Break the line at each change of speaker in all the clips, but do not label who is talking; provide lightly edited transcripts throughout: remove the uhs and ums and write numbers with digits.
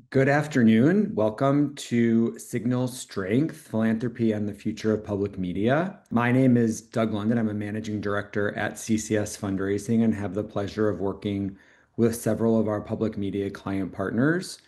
Good afternoon. Welcome to Signal Strength, Philanthropy and the Future of Public Media. My name is Doug London. I'm a managing director at CCS Fundraising and have the pleasure of working with several of our public media client partners.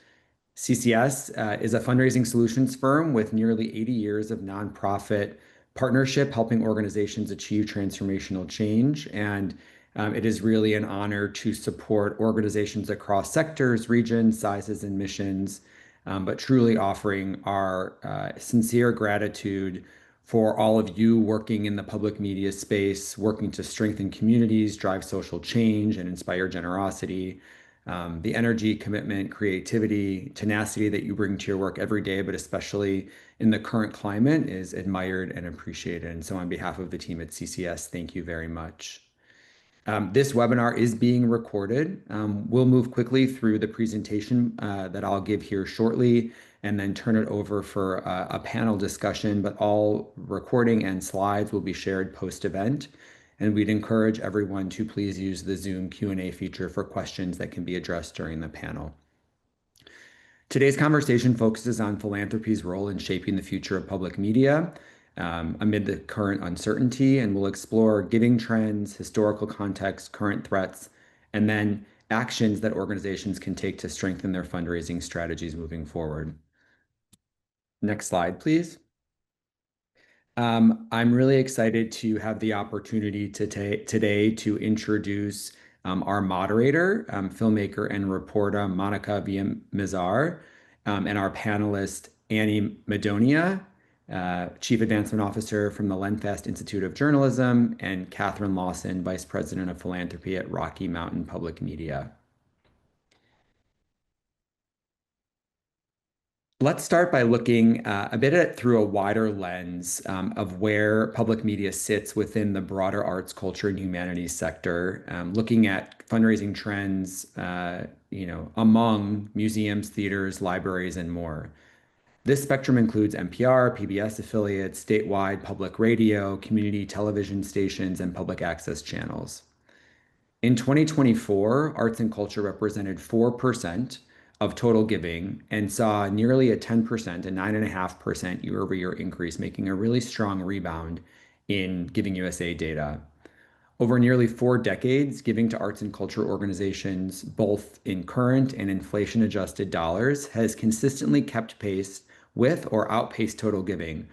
CCS is a fundraising solutions firm with nearly 80 years of nonprofit partnership, helping organizations achieve transformational change. And it is really an honor to support organizations across sectors, regions, sizes, and missions, but truly offering our sincere gratitude for all of you working in the public media space, working to strengthen communities, drive social change, and inspire generosity. The energy, commitment, creativity, tenacity that you bring to your work every day, but especially in the current climate, is admired and appreciated. And so, on behalf of the team at CCS, thank you very much. This webinar is being recorded. We'll move quickly through the presentation that I'll give here shortly and then turn it over for a panel discussion, but all recording and slides will be shared post-event. And we'd encourage everyone to please use the Zoom Q&A feature for questions that can be addressed during the panel. Today's conversation focuses on philanthropy's role in shaping the future of public media amid the current uncertainty, and we'll explore giving trends, historical context, current threats, and then actions that organizations can take to strengthen their fundraising strategies moving forward. Next slide, please. I'm really excited to have the opportunity today to introduce our moderator, filmmaker and reporter Monica Villamizar, and our panelist Annie Madonia, Chief Advancement Officer from the Lenfest Institute of Journalism, and Katherine Lawson, Vice President of Philanthropy at Rocky Mountain Public Media. Let's start by looking a bit at through a wider lens of where public media sits within the broader arts, culture, and humanities sector, looking at fundraising trends, among museums, theaters, libraries, and more. This spectrum includes NPR, PBS affiliates, statewide public radio, community television stations, and public access channels. In 2024, arts and culture represented 4% of total giving and saw nearly a 10%, a 9.5% year-over-year increase, making a really strong rebound in Giving USA data. Over nearly 4 decades, giving to arts and culture organizations, both in current and inflation-adjusted dollars, has consistently kept pace with or outpaced total giving,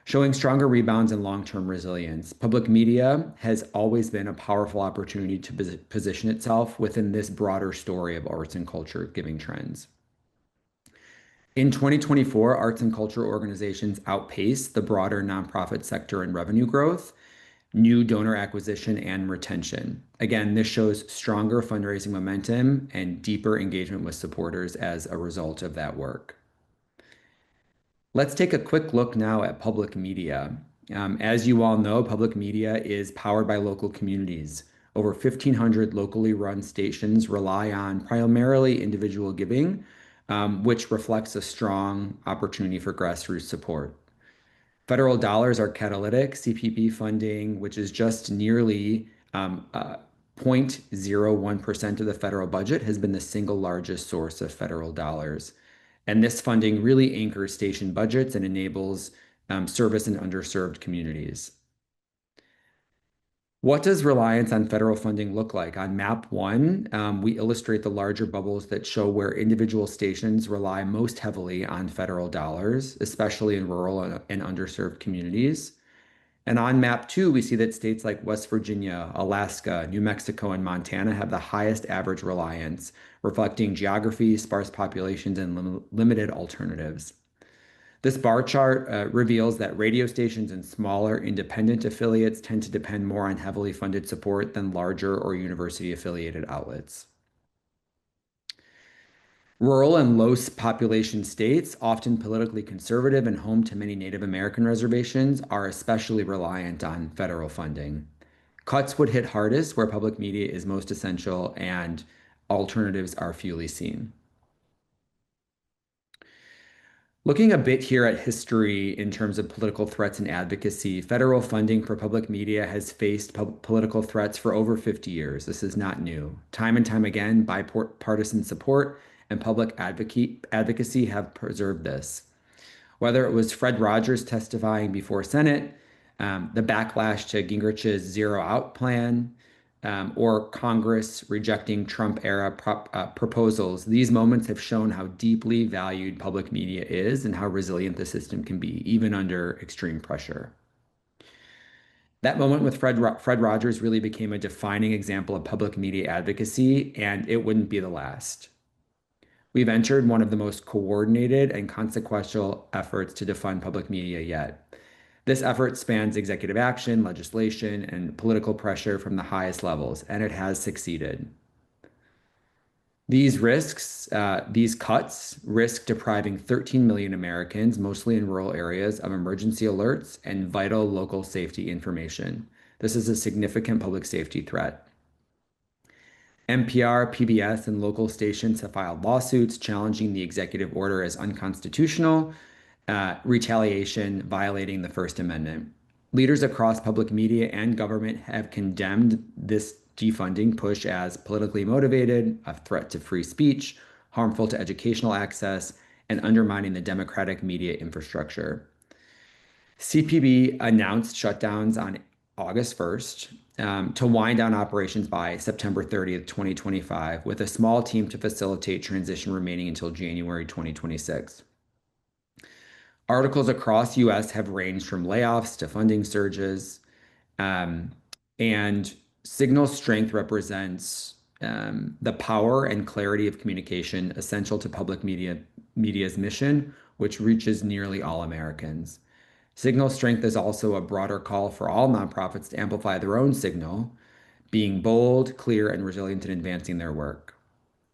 showing stronger rebounds and long-term resilience. Public media has always been a powerful opportunity to position itself within this broader story of arts and culture giving trends. In 2024, arts and culture organizations outpaced the broader nonprofit sector in revenue growth, new donor acquisition, and retention. Again, this shows stronger fundraising momentum and deeper engagement with supporters as a result of that work. Let's take a quick look now at public media. As you all know, public media is powered by local communities. Over 1,500 locally run stations rely on primarily individual giving, which reflects a strong opportunity for grassroots support. Federal dollars are catalytic. CPP funding, which is just nearly 0.01% of the federal budget, has been the single largest source of federal dollars. And this funding really anchors station budgets and enables service in underserved communities. What does reliance on federal funding look like? On map 1, we illustrate the larger bubbles that show where individual stations rely most heavily on federal dollars, especially in rural and underserved communities. And on map 2, we see that states like West Virginia, Alaska, New Mexico, and Montana have the highest average reliance, reflecting geography, sparse populations, and limited alternatives. This bar chart reveals that radio stations and smaller independent affiliates tend to depend more on heavily funded support than larger or university-affiliated outlets. Rural and low population states, often politically conservative and home to many Native American reservations, are especially reliant on federal funding. Cuts would hit hardest where public media is most essential and alternatives are fewly seen. Looking a bit here at history in terms of political threats and advocacy, federal funding for public media has faced political threats for over 50 years. This is not new. Time and time again, bipartisan support and public advocacy have preserved this. Whether it was Fred Rogers testifying before Senate, the backlash to Gingrich's zero out plan, or Congress rejecting Trump era proposals, these moments have shown how deeply valued public media is and how resilient the system can be, even under extreme pressure. That moment with Fred Rogers really became a defining example of public media advocacy, and it wouldn't be the last. We've entered one of the most coordinated and consequential efforts to defund public media yet. This effort spans executive action, legislation, and political pressure from the highest levels, and it has succeeded. These cuts risk depriving 13 million Americans, mostly in rural areas, of emergency alerts and vital local safety information. This is a significant public safety threat. NPR, PBS, and local stations have filed lawsuits challenging the executive order as unconstitutional, retaliation violating the First Amendment. Leaders across public media and government have condemned this defunding push as politically motivated, a threat to free speech, harmful to educational access, and undermining the democratic media infrastructure. CPB announced shutdowns on August 1st to wind down operations by September 30th, 2025, with a small team to facilitate transition remaining until January 2026. Articles across U.S. have ranged from layoffs to funding surges, and signal strength represents the power and clarity of communication essential to public media's mission, which reaches nearly all Americans. Signal strength is also a broader call for all nonprofits to amplify their own signal, being bold, clear, and resilient in advancing their work.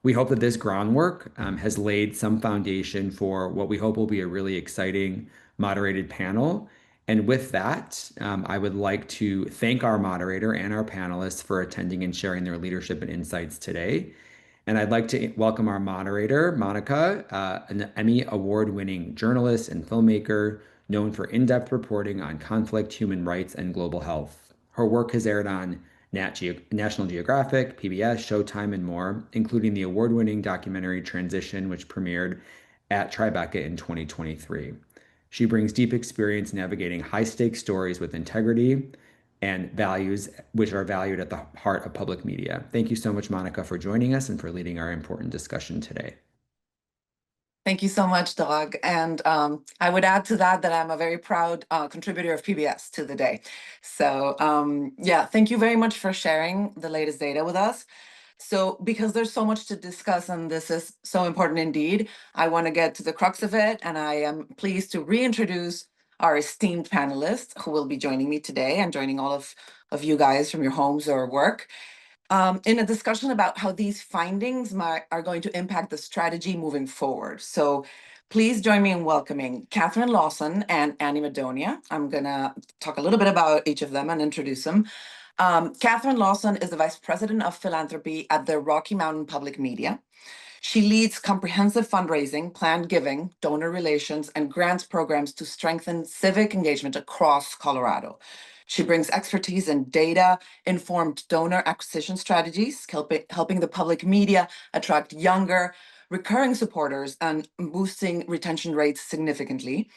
We hope that this groundwork has laid some foundation for what we hope will be a really exciting moderated panel. And with that, I would like to thank our moderator and our panelists for attending and sharing their leadership and insights today. And I'd like to welcome our moderator, Monica, an Emmy Award-winning journalist and filmmaker known for in-depth reporting on conflict, human rights, and global health. Her work has aired on National Geographic, PBS, Showtime, and more, including the award-winning documentary Transition, which premiered at Tribeca in 2023. She brings deep experience navigating high-stakes stories with integrity and values which are valued at the heart of public media. Thank you so much, Monica, for joining us and for leading our important discussion today.
Thank you so much, Doug. And I would add to that I'm a very proud contributor of PBS to the day. So yeah, thank you very much for sharing the latest data with us. So because there's so much to discuss and this is so important indeed, I want to get to the crux of it. And I am pleased to reintroduce our esteemed panelists who will be joining me today and joining all of you guys from your homes or work. In a discussion about how these findings are going to impact the strategy moving forward. So please join me in welcoming Katherine Lawson and Annie Madonia. I'm going to talk a little bit about each of them and introduce them. Katherine Lawson is the Vice President of Philanthropy at the Rocky Mountain Public Media. She leads comprehensive fundraising, planned giving, donor relations, and grants programs to strengthen civic engagement across Colorado. She brings expertise in data-informed donor acquisition strategies, helping the public media attract younger, recurring supporters and boosting retention rates significantly.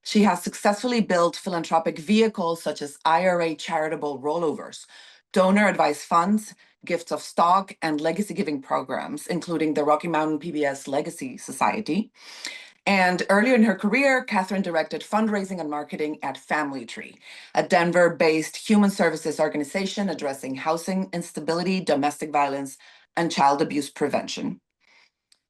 She has successfully built philanthropic vehicles such as IRA charitable rollovers, donor advised funds, gifts of stock, and legacy giving programs, including the Rocky Mountain PBS Legacy Society. And earlier in her career, Katherine directed fundraising and marketing at Family Tree, a Denver-based human services organization addressing housing instability, domestic violence, and child abuse prevention.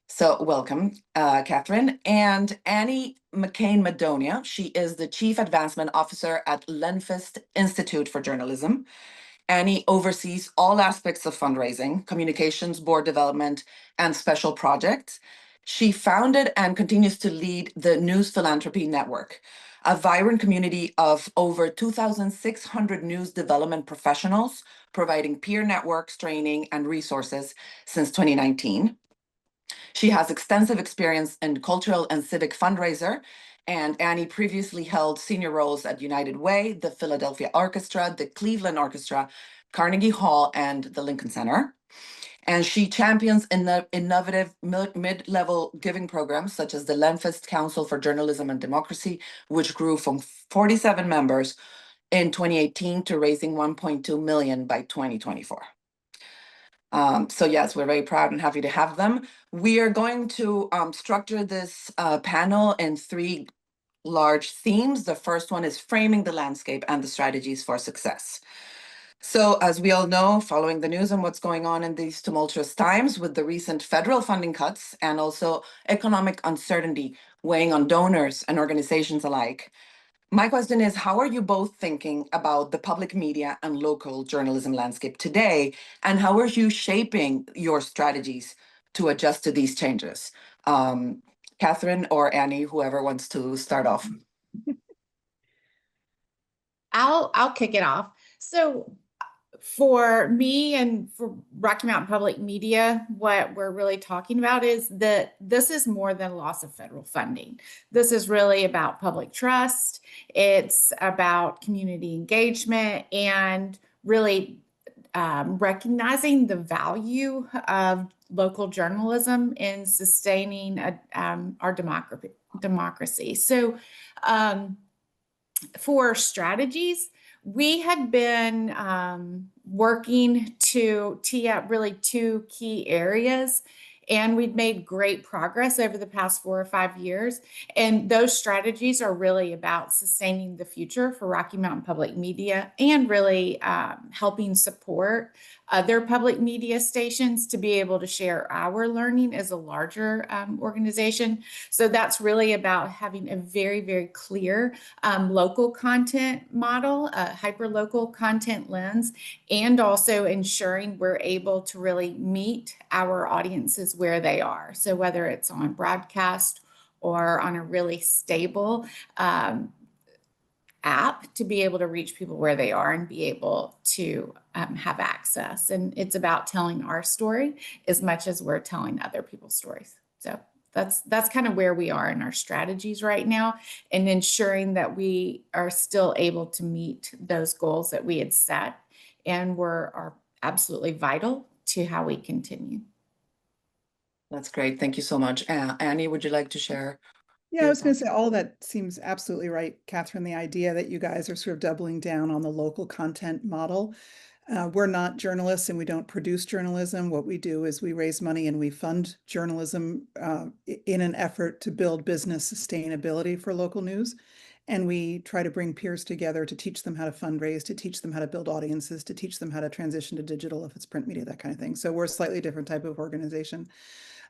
So welcome, Katherine. And Annie Madonia, she is the Chief Advancement Officer at Lenfest Institute for Journalism. Annie oversees all aspects of fundraising, communications, board development, and special projects. She founded and continues to lead the News Philanthropy Network, a vibrant community of over 2,600 news development professionals, providing peer networks, training, and resources since 2019. She has extensive experience in cultural and civic fundraiser, and Annie previously held senior roles at United Way, the Philadelphia Orchestra, the Cleveland Orchestra, Carnegie Hall, and the Lincoln Center. And she champions innovative mid-level giving programs such as the Lenfest Council for Journalism and Democracy, which grew from 47 members in 2018 to raising 1.2 million by 2024. So yes, we're very proud and happy to have them. We are going to structure this panel in three large themes. The first one is framing the landscape and the strategies for success. So as we all know, following the news and what's going on in these tumultuous times with the recent federal funding cuts and also economic uncertainty weighing on donors and organizations alike, my question is, how are you both thinking about the public media and local journalism landscape today? And how are you shaping your strategies to adjust to these changes? Katherine or Annie, whoever wants to start off.
I'll kick it off. So for me and for Rocky Mountain Public Media, what we're really talking about is that this is more than a loss of federal funding. This is really about public trust. It's about community engagement and really recognizing the value of local journalism in sustaining our democracy. So for strategies, we had been working to tee up really two key areas, and we'd made great progress over the past 4 or 5 years. And those strategies are really about sustaining the future for Rocky Mountain Public Media and really helping support other public media stations to be able to share our learning as a larger organization. So that's really about having a very, very clear local content model, a hyper-local content lens, and also ensuring we're able to really meet our audiences where they are. So whether it's on broadcast or on a really stable app, to be able to reach people where they are and be able to have access. And it's about telling our story as much as we're telling other people's stories. So that's kind of where we are in our strategies right now, and ensuring that we are still able to meet those goals that we had set and are absolutely vital to how we continue.
That's great. Thank you so much. Annie, would you like to share?
Yeah, I was going to say all of that seems absolutely right, Katherine. The idea that you guys are sort of doubling down on the local content model. We're not journalists and we don't produce journalism. What we do is we raise money and we fund journalism in an effort to build business sustainability for local news. And we try to bring peers together to teach them how to fundraise, to teach them how to build audiences, to teach them how to transition to digital if it's print media, that kind of thing. So we're a slightly different type of organization.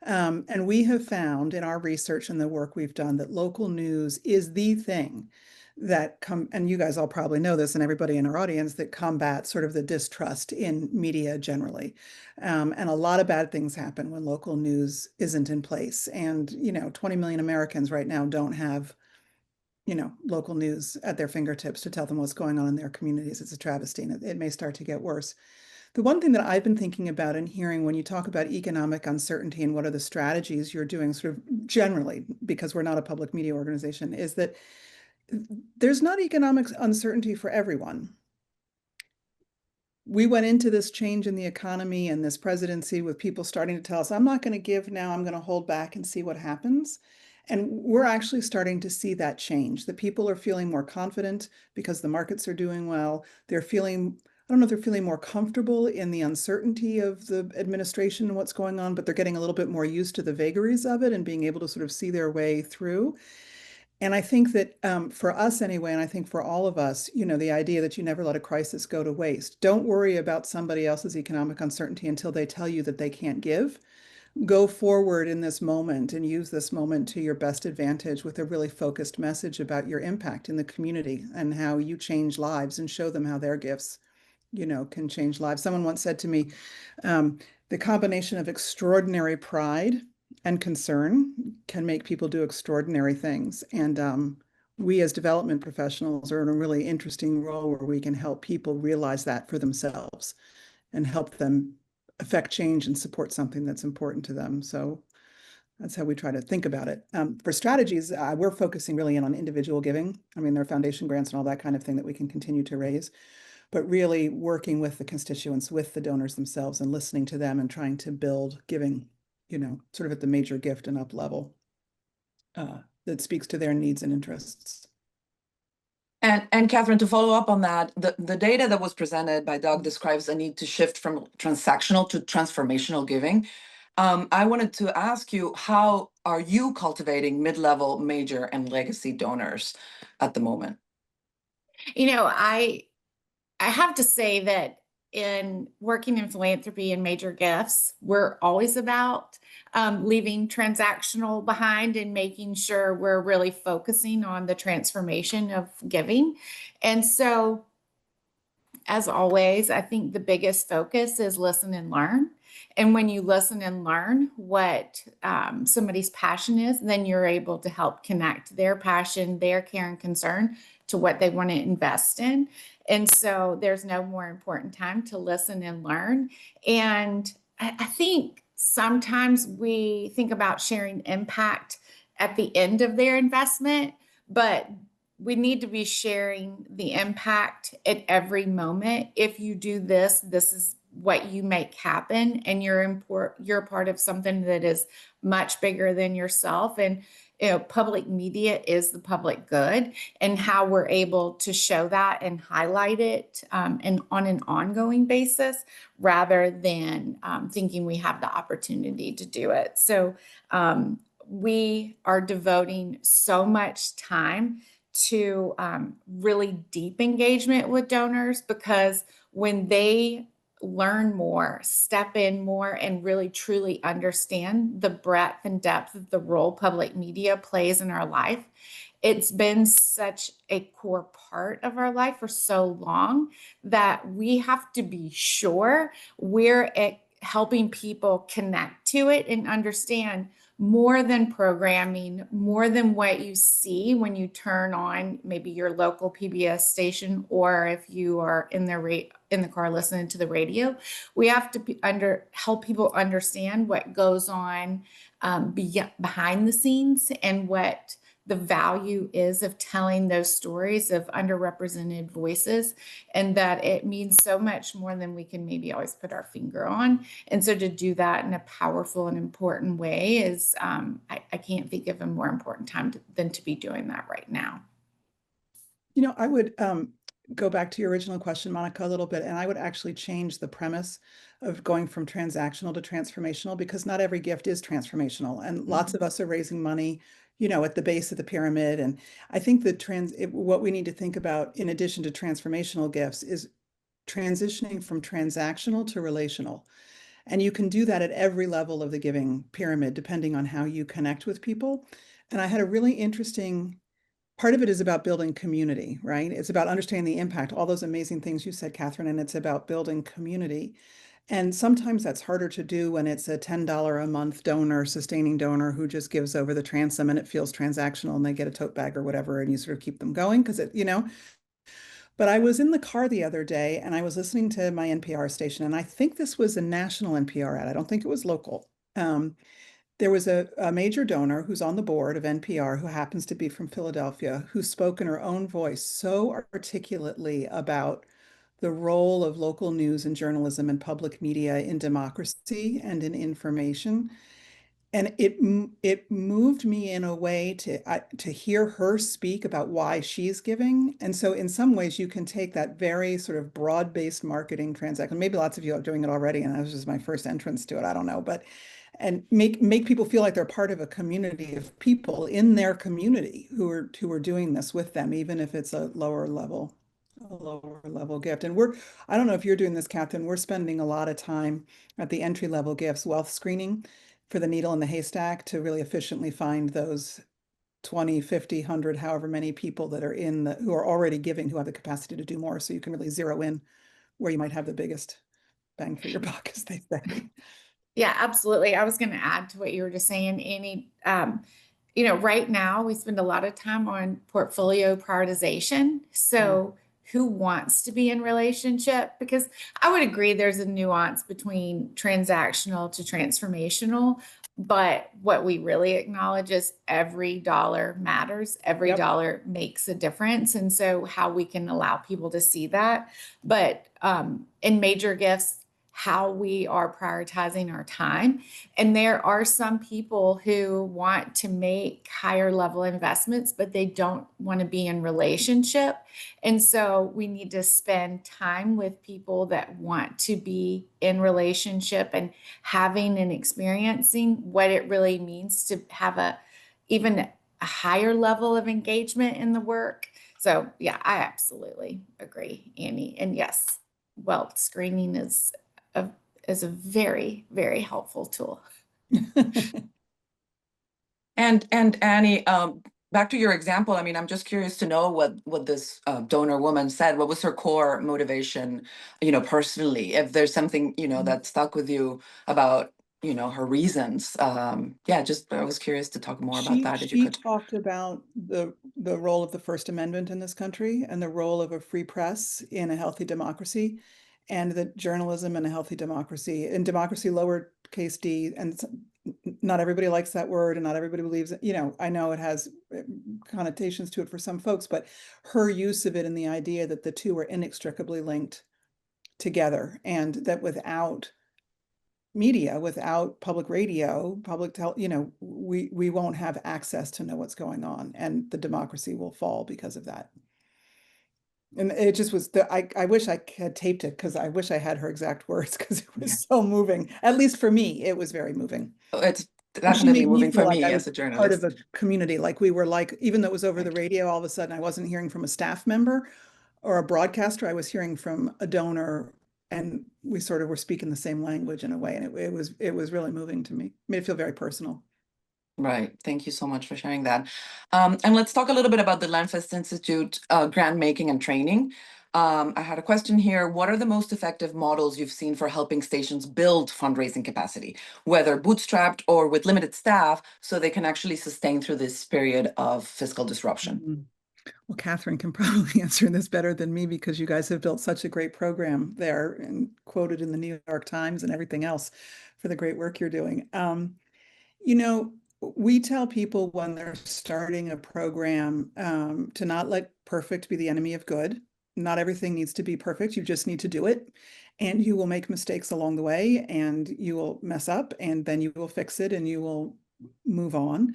And we have found in our research and the work we've done that local news is the thing that and you guys all probably know this, and everybody in our audience, that combats sort of the distrust in media generally. And a lot of bad things happen when local news isn't in place. And, 20 million Americans right now don't have, local news at their fingertips to tell them what's going on in their communities. It's a travesty, and it may start to get worse. The one thing that I've been thinking about and hearing when you talk about economic uncertainty and what are the strategies you're doing sort of generally, because we're not a public media organization, is that there's not economic uncertainty for everyone. We went into this change in the economy and this presidency with people starting to tell us, I'm not going to give now, I'm going to hold back and see what happens. And we're actually starting to see that change, that people are feeling more confident because the markets are doing well. They're feeling, I don't know if they're feeling more comfortable in the uncertainty of the administration and what's going on, but they're getting a little bit more used to the vagaries of it and being able to sort of see their way through. And I think that for us anyway, and I think for all of us, the idea that you never let a crisis go to waste. Don't worry about somebody else's economic uncertainty until they tell you that they can't give. Go forward in this moment and use this moment to your best advantage with a really focused message about your impact in the community and how you change lives, and show them how their gifts, can change lives. Someone once said to me, the combination of extraordinary pride and concern can make people do extraordinary things. And we as development professionals are in a really interesting role where we can help people realize that for themselves and help them affect change and support something that's important to them. So that's how we try to think about it. For strategies, we're focusing really in on individual giving. I mean, there are foundation grants and all that kind of thing that we can continue to raise. but really working with the constituents, with the donors themselves, and listening to them and trying to build giving, sort of at the major gift and up level that speaks to their needs and interests.
And Katherine, to follow up on that, the data that was presented by Doug describes a need to shift from transactional to transformational giving. I wanted to ask you, how are you cultivating mid-level, major, and legacy donors at the moment?
I have to say that in working in philanthropy and major gifts, we're always about leaving transactional behind and making sure we're really focusing on the transformation of giving. And so, as always, I think the biggest focus is listen and learn. And when you listen and learn what somebody's passion is, then you're able to help connect their passion, their care and concern to what they want to invest in. And so there's no more important time to listen and learn. And I think sometimes we think about sharing impact at the end of their investment, but we need to be sharing the impact at every moment. If you do this, this is what you make happen, and you're a part of something that is much bigger than yourself. And public media is the public good, and how we're able to show that and highlight it and on an ongoing basis, rather than thinking we have the opportunity to do it. So we are devoting so much time to really deep engagement with donors, because when they learn more, step in more, and really truly understand the breadth and depth of the role public media plays in our life, it's been such a core part of our life for so long that we have to be sure we're helping people connect to it and understand more than programming, more than what you see when you turn on maybe your local PBS station, or if you are in the car listening to the radio. We have to help people understand what goes on behind the scenes, and what the value is of telling those stories of underrepresented voices, and that it means so much more than we can maybe always put our finger on. And so to do that in a powerful and important way is, I can't think of a more important time than to be doing that right now.
I would go back to your original question, Monica, a little bit, and I would actually change the premise of going from transactional to transformational, because not every gift is transformational, and lots of us are raising money at the base of the pyramid. And I think that what we need to think about, in addition to transformational gifts, is transitioning from transactional to relational. And you can do that at every level of the giving pyramid, depending on how you connect with people. And I had a really interesting part of it is about building community, right? It's about understanding the impact, all those amazing things you said, Katherine, and it's about building community. And sometimes that's harder to do when it's a $10 a month donor, sustaining donor who just gives over the transom, and it feels transactional, and they get a tote bag or whatever, and you sort of keep them going because But I was in the car the other day, and I was listening to my NPR station, and I think this was a national NPR ad. I don't think it was local. There was a major donor who's on the board of NPR, who happens to be from Philadelphia, who spoke in her own voice so articulately about the role of local news and journalism and public media in democracy and in information. And it moved me in a way to hear her speak about why she's giving. And so in some ways you can take that very sort of broad-based marketing transaction. Maybe lots of you are doing it already, and that was just my first entrance to it. I don't know, and make people feel like they're part of a community of people in their community who are doing this with them, even if it's a lower level gift. And I don't know if you're doing this, Katherine, we're spending a lot of time at the entry level gifts wealth screening for the needle in the haystack, to really efficiently find those 20, 50, 100, however many people that are who are already giving, who have the capacity to do more. So you can really zero in where you might have the biggest bang for your buck, as they say.
Yeah, absolutely. I was going to add to what you were just saying, Annie. Right now we spend a lot of time on portfolio prioritization. So who wants to be in relationship? Because I would agree there's a nuance between transactional to transformational, But what we really acknowledge is every dollar matters. Every
Yep.
dollar makes a difference. And so how we can allow people to see that. But in major gifts, how we are prioritizing our time. And there are some people who want to make higher level investments, but they don't want to be in relationship. And so we need to spend time with people that want to be in relationship and having and experiencing what it really means to have even a higher level of engagement in the work. So yeah, I absolutely agree, Annie. And yes, wealth screening is a very, very helpful tool.
And Annie, back to your example, I mean, I'm just curious to know what this donor woman said. What was her core motivation, personally? If there's something, that stuck with you about, her reasons. Yeah, just I was curious to talk more about that if you
She
could.
talked about the role of the First Amendment in this country and the role of a free press in a healthy democracy, and that journalism in a healthy democracy, in democracy lowercase d, and not everybody likes that word and not everybody believes it. I know it has connotations to it for some folks, but her use of it and the idea that the two are inextricably linked together, and that without media, without public radio, we won't have access to know what's going on, and the democracy will fall because of that. And it just was I wish I had taped it, because I wish I had her exact words, because it was so moving. At least for me, it was very moving.
It's
She
definitely
made me
moving
feel
for
like
me
I
as
was
a
part of
journalist.
a community. Like we were, like, even though it was over the
Right.
radio, all of a sudden I wasn't hearing from a staff member or a broadcaster. I was hearing from a donor, and we sort of were speaking the same language in a way. And it was really moving to me. It made it feel very personal.
Right. Thank you so much for sharing that. And let's talk a little bit about the Lenfest Institute grant making and training. I had a question here. What are the most effective models you've seen for helping stations build fundraising capacity, whether bootstrapped or with limited staff, so they can actually sustain through this period of fiscal disruption?
Mhm. Well, Katherine can probably answer this better than me, because you guys have built such a great program there and quoted in the New York Times and everything else for the great work you're doing. You know, we tell people when they're starting a program to not let perfect be the enemy of good. Not everything needs to be perfect. You just need to do it. And you will make mistakes along the way, and you will mess up, and then you will fix it, and you will move on.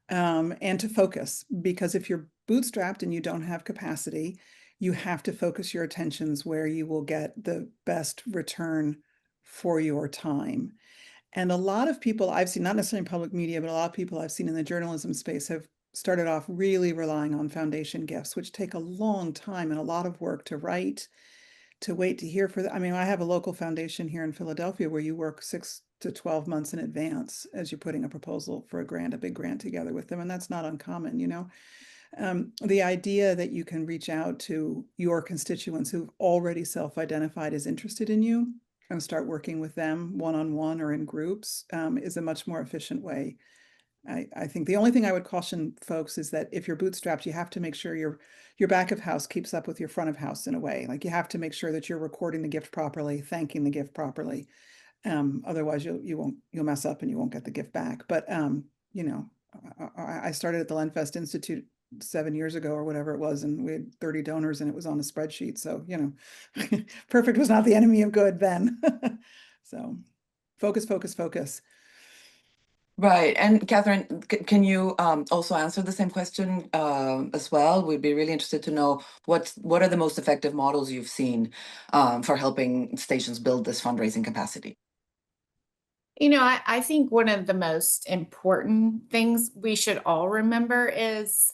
And to focus, because if you're bootstrapped and you don't have capacity, you have to focus your attentions where you will get the best return for your time. And a lot of people I've seen, not necessarily in public media, but a lot of people I've seen in the journalism space have started off really relying on foundation gifts, which take a long time and a lot of work to write, to wait to hear for. I mean, I have a local foundation here in Philadelphia where you work 6 to 12 months in advance as you're putting a proposal for a grant, a big grant, together with them. And that's not uncommon, the idea that you can reach out to your constituents who've already self-identified as interested in you and start working with them one-on-one or in groups is a much more efficient way. I think the only thing I would caution folks is that if you're bootstrapped, you have to make sure your back of house keeps up with your front of house in a way. Like, you have to make sure that you're recording the gift properly, thanking the gift properly. Otherwise you'll mess up and you won't get the gift back. But I started at the Lenfest Institute 7 years ago or whatever it was, and we had 30 donors and it was on a spreadsheet. So, perfect was not the enemy of good then. So focus, focus, focus.
Right. And Katherine, can you also answer the same question as well? We'd be really interested to know what are the most effective models you've seen for helping stations build this fundraising capacity?
I think one of the most important things we should all remember is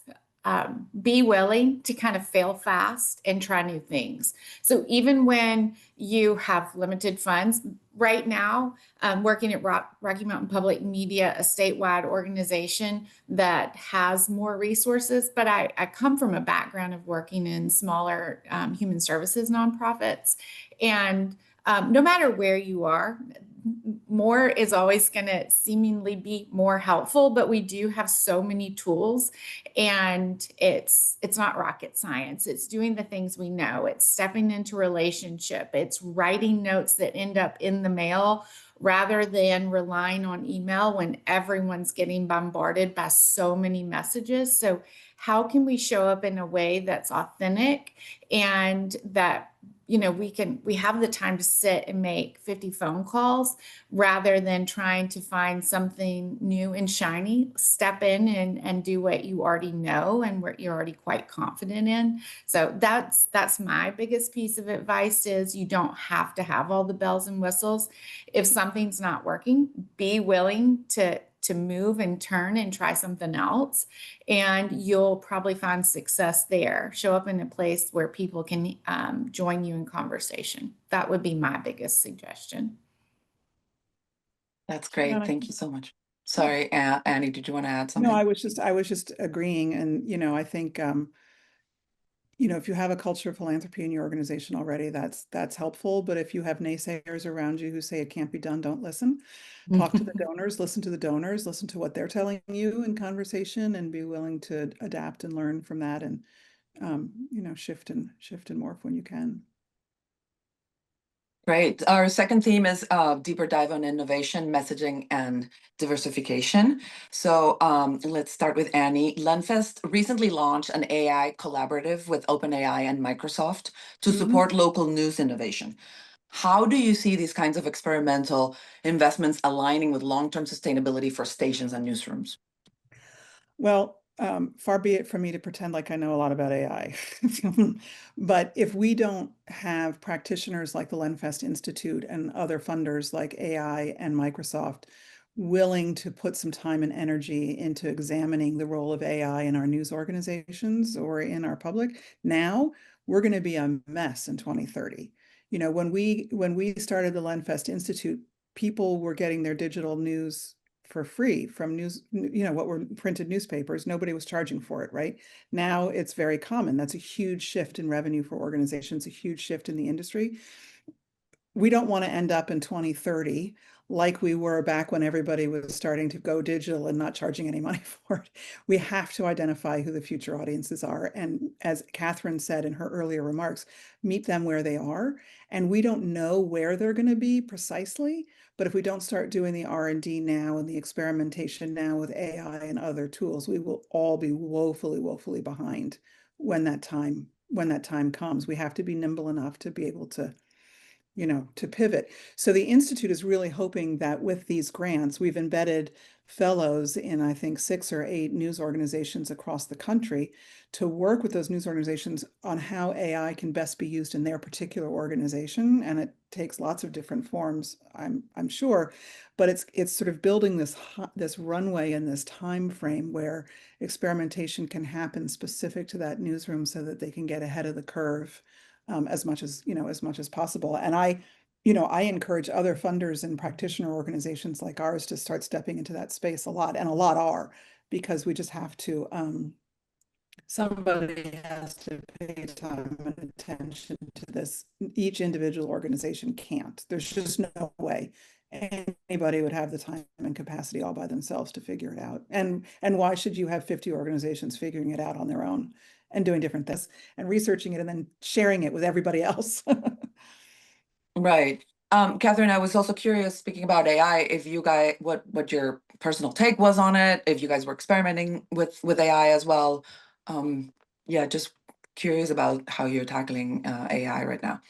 be willing to kind of fail fast and try new things. So even when you have limited funds, right now, working at Rocky Mountain Public Media, a statewide organization that has more resources, but I come from a background of working in smaller human services nonprofits. And no matter where you are, more is always going to seemingly be more helpful, but we do have so many tools, and it's not rocket science. It's doing the things we know. It's stepping into relationship. It's writing notes that end up in the mail rather than relying on email when everyone's getting bombarded by so many messages. So how can we show up in a way that's authentic and that, we have the time to sit and make 50 phone calls rather than trying to find something new and shiny? Step in and do what you already know and what you're already quite confident in. So that's my biggest piece of advice is you don't have to have all the bells and whistles. If something's not working, be willing to move and turn and try something else, and you'll probably find success there. Show up in a place where people can join you in conversation. That would be my biggest suggestion.
That's great. Thank you so much. Sorry, Annie, did you want to add something?
No, I was just agreeing. And, I think, if you have a culture of philanthropy in your organization already, that's helpful. But if you have naysayers around you who say it can't be done, don't listen. Talk to the donors, listen to the donors, listen to what they're telling you in conversation, and be willing to adapt and learn from that, and shift and morph when you can.
Great. Our second theme is deeper dive on innovation, messaging, and diversification. So let's start with Annie. Lenfest recently launched an AI collaborative with OpenAI and Microsoft to support local news innovation. How do you see these kinds of experimental investments aligning with long-term sustainability for stations and newsrooms?
Well, far be it from me to pretend like I know a lot about AI. But if we don't have practitioners like the Lenfest Institute and other funders like AI and Microsoft willing to put some time and energy into examining the role of AI in our news organizations or in our public, now we're going to be a mess in 2030. When we started the Lenfest Institute, people were getting their digital news for free from news, what were printed newspapers. Nobody was charging for it, right? Now it's very common. That's a huge shift in revenue for organizations, a huge shift in the industry. We don't want to end up in 2030 like we were back when everybody was starting to go digital and not charging any money for it. We have to identify who the future audiences are. And as Katherine said in her earlier remarks, meet them where they are. And we don't know where they're going to be precisely, but if we don't start doing the R&D now and the experimentation now with AI and other tools, we will all be woefully, woefully behind when that time comes. We have to be nimble enough to be able to pivot. So the Institute is really hoping that with these grants, we've embedded fellows in, I think, 6 or 8 news organizations across the country to work with those news organizations on how AI can best be used in their particular organization. And it takes lots of different forms, I'm sure, but it's sort of building this runway and this time frame where experimentation can happen specific to that newsroom so that they can get ahead of the curve. As much as possible. And I encourage other funders and practitioner organizations like ours to start stepping into that space a lot, and a lot are, because we just have to, somebody has to pay time and attention to this. Each individual organization can't. There's just no way anybody would have the time and capacity all by themselves to figure it out. And why should you have 50 organizations figuring it out on their own and doing different things and researching it and then sharing it with everybody else?
Right. Katherine, I was also curious, speaking about AI, if you guys, what your personal take was on it, if you guys were experimenting with AI as well. Yeah, just curious about how you're tackling AI right now.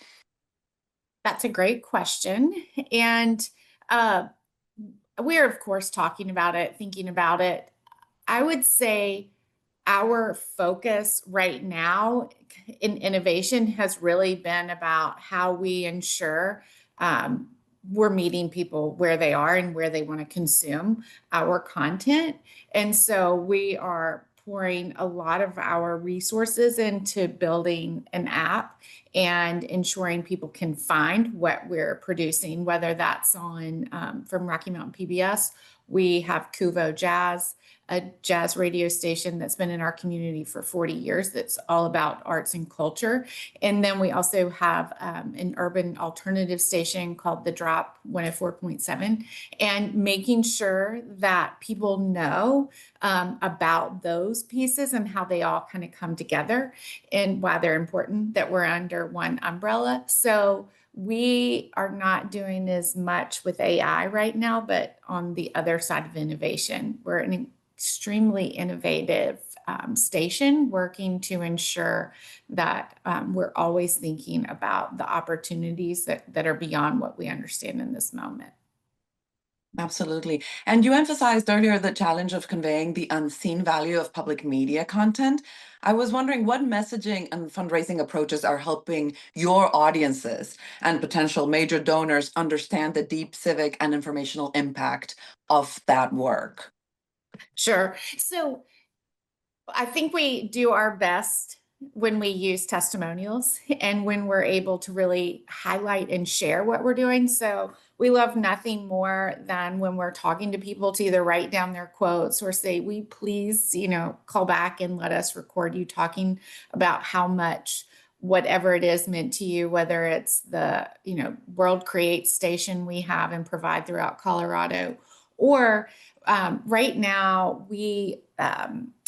That's a great question. And we're, of course, talking about it, thinking about it. I would say our focus right now in innovation has really been about how we ensure we're meeting people where they are and where they want to consume our content. And so we are pouring a lot of our resources into building an app and ensuring people can find what we're producing, whether that's on from Rocky Mountain PBS. We have Kuvo Jazz, a jazz radio station that's been in our community for 40 years that's all about arts and culture. And then we also have an urban alternative station called The Drop 104.7, and making sure that people know about those pieces and how they all kind of come together and why they're important, that we're under one umbrella. So we are not doing as much with AI right now, but on the other side of innovation, we're an extremely innovative station working to ensure that we're always thinking about the opportunities that are beyond what we understand in this moment.
Absolutely. And you emphasized earlier the challenge of conveying the unseen value of public media content. I was wondering what messaging and fundraising approaches are helping your audiences and potential major donors understand the deep civic and informational impact of that work?
Sure. So I think we do our best when we use testimonials and when we're able to really highlight and share what we're doing. So we love nothing more than when we're talking to people to either write down their quotes or say, "We please, call back and let us record you talking about how much whatever it is meant to you," whether it's the, World Creates station we have and provide throughout Colorado, or right now